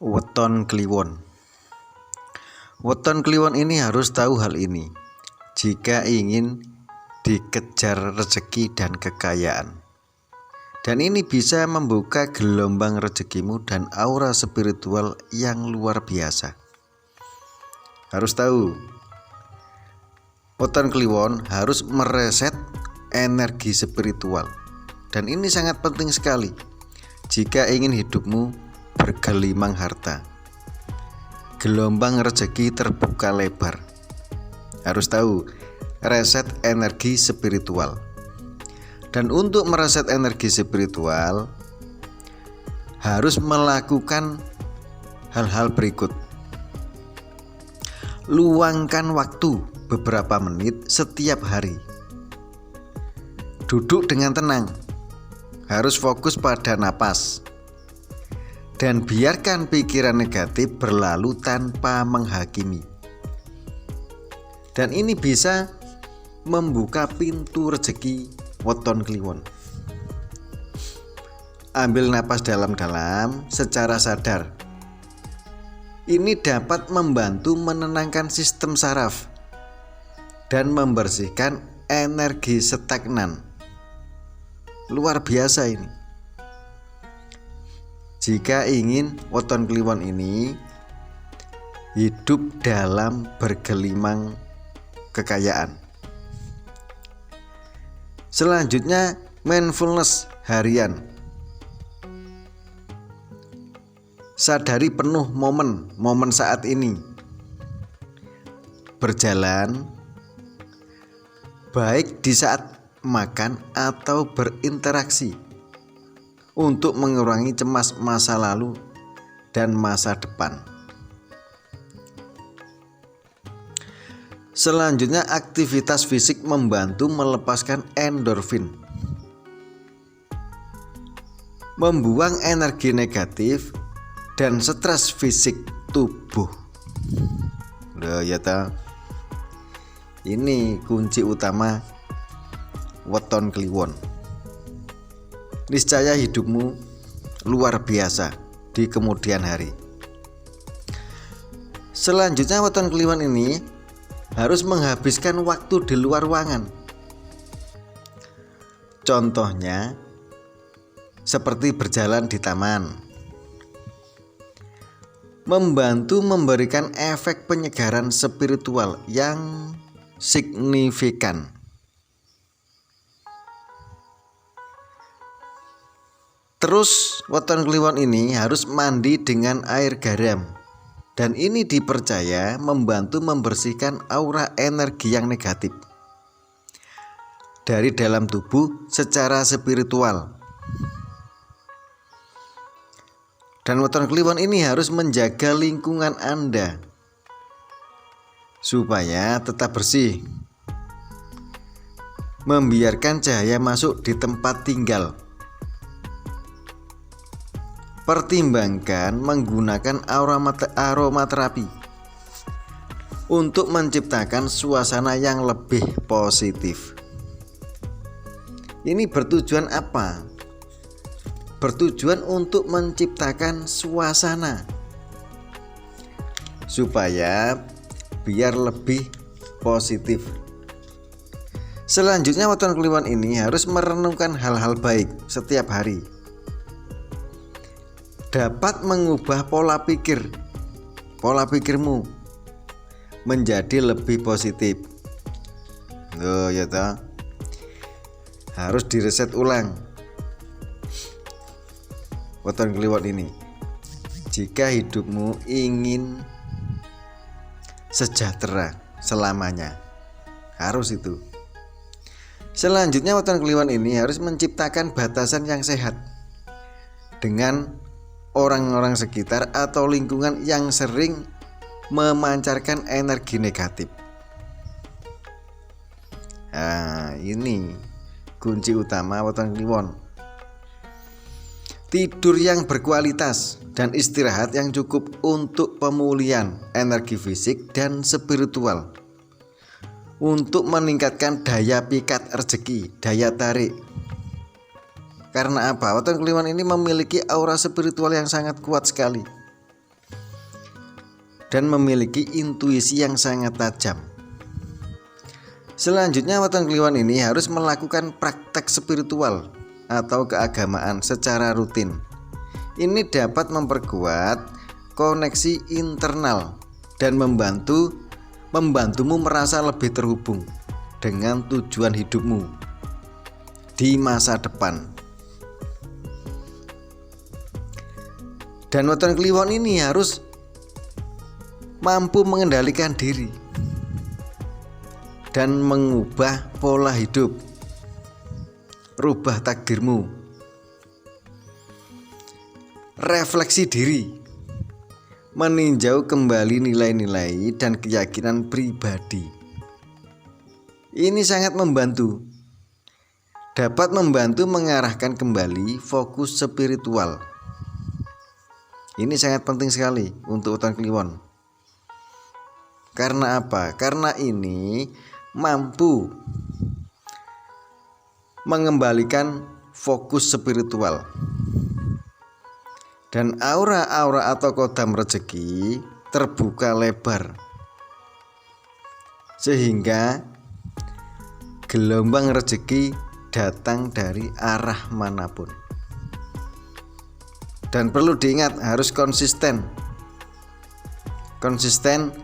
Weton Kliwon. Weton Kliwon ini harus tahu hal ini jika ingin dikejar rezeki dan kekayaan. Dan ini bisa membuka gelombang rezekimu dan aura spiritual yang luar biasa. Harus tahu, Weton Kliwon harus mereset energi spiritual. Dan ini sangat penting sekali jika ingin hidupmu bergelimang harta. Gelombang rezeki terbuka lebar. Harus tahu, reset energi spiritual. Dan untuk mereset energi spiritual harus melakukan hal-hal berikut. Luangkan waktu beberapa menit setiap hari. Duduk dengan tenang. Harus fokus pada napas. Dan biarkan pikiran negatif berlalu tanpa menghakimi. Dan ini bisa membuka pintu rezeki Weton Kliwon. Ambil napas dalam-dalam secara sadar. Ini dapat membantu menenangkan sistem saraf dan membersihkan energi stagnan. Luar biasa ini. Jika ingin Weton Kliwon ini hidup dalam bergelimang kekayaan. Selanjutnya, mindfulness harian. Sadari penuh momen saat ini. Berjalan, baik di saat makan atau berinteraksi, untuk mengurangi cemas masa lalu dan masa depan. Selanjutnya, aktivitas fisik membantu melepaskan endorfin, membuang energi negatif dan stres fisik tubuh. Udah ya ta. Ini kunci utama Weton Kliwon. Niscaya hidupmu luar biasa di kemudian hari. Selanjutnya, Weton Kliwon ini harus menghabiskan waktu di luar ruangan. Contohnya seperti berjalan di taman. Membantu memberikan efek penyegaran spiritual yang signifikan. Terus Weton Kliwon ini harus mandi dengan air garam. Dan ini dipercaya membantu membersihkan aura energi yang negatif dari dalam tubuh secara spiritual. Dan Weton Kliwon ini harus menjaga lingkungan Anda supaya tetap bersih. Membiarkan cahaya masuk di tempat tinggal. Pertimbangkan menggunakan aromaterapi untuk menciptakan suasana yang lebih positif. Ini bertujuan apa? Bertujuan untuk menciptakan suasana supaya biar lebih positif. Selanjutnya, Weton Kliwon ini harus merenungkan hal-hal baik setiap hari. Dapat mengubah pola pikirmu menjadi lebih positif. Loh ya toh. Harus direset ulang Weton Kliwon ini jika hidupmu ingin sejahtera selamanya. Harus itu. Selanjutnya, Weton Kliwon ini harus menciptakan batasan yang sehat dengan orang-orang sekitar atau lingkungan yang sering memancarkan energi negatif. Nah, ini kunci utama Weton Kliwon. Tidur yang berkualitas dan istirahat yang cukup untuk pemulihan energi fisik dan spiritual. Untuk meningkatkan daya pikat rezeki, daya tarik. Karena apa? Weton Kliwon ini memiliki aura spiritual yang sangat kuat sekali. dan memiliki intuisi yang sangat tajam. Selanjutnya, weton kliwon ini harus melakukan praktek spiritual atau keagamaan secara rutin. Ini dapat memperkuat koneksi internal dan membantumu merasa lebih terhubung dengan tujuan hidupmu di masa depan. Dan weton kliwon ini harus mampu mengendalikan diri dan mengubah pola hidup, rubah takdirmu, refleksi diri, meninjau kembali nilai-nilai dan keyakinan pribadi. Ini sangat membantu, dapat membantu mengarahkan kembali fokus spiritual. Ini sangat penting sekali untuk weton kliwon. Karena apa? Karena ini mampu mengembalikan fokus spiritual. Dan aura-aura atau kodam rezeki terbuka lebar, sehingga gelombang rezeki datang dari arah manapun. Dan perlu diingat, harus konsisten. Konsisten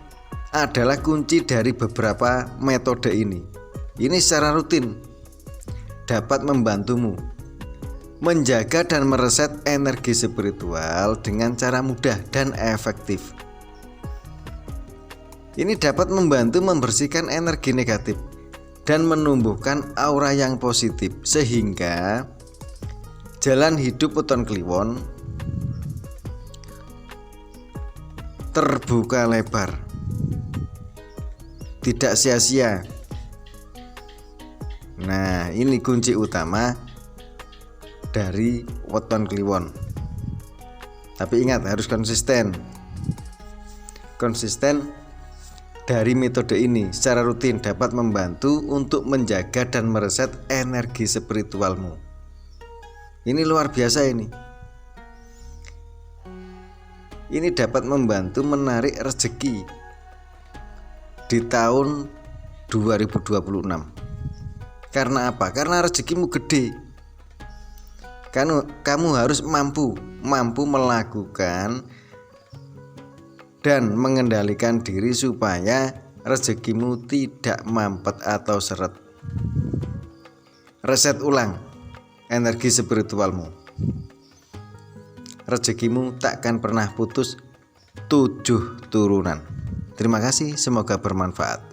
adalah kunci dari beberapa metode ini. Ini secara rutin dapat membantumu menjaga dan mereset energi spiritual dengan cara mudah dan efektif. Ini dapat membantu membersihkan energi negatif dan menumbuhkan aura yang positif, sehingga jalan hidup weton kliwon terbuka lebar, tidak sia-sia. Nah, ini kunci utama dari weton kliwon. Tapi ingat, harus konsisten. Konsisten dari metode ini secara rutin dapat membantu untuk menjaga dan mereset energi spiritualmu. Ini luar biasa ini. Ini dapat membantu menarik rezeki di tahun 2026. Karena apa? Karena rezekimu gede. Kamu harus mampu melakukan dan mengendalikan diri supaya rezekimu tidak mampet atau seret. Reset ulang energi spiritualmu. Rezekimu takkan pernah putus 7 turunan. Terima kasih, semoga bermanfaat.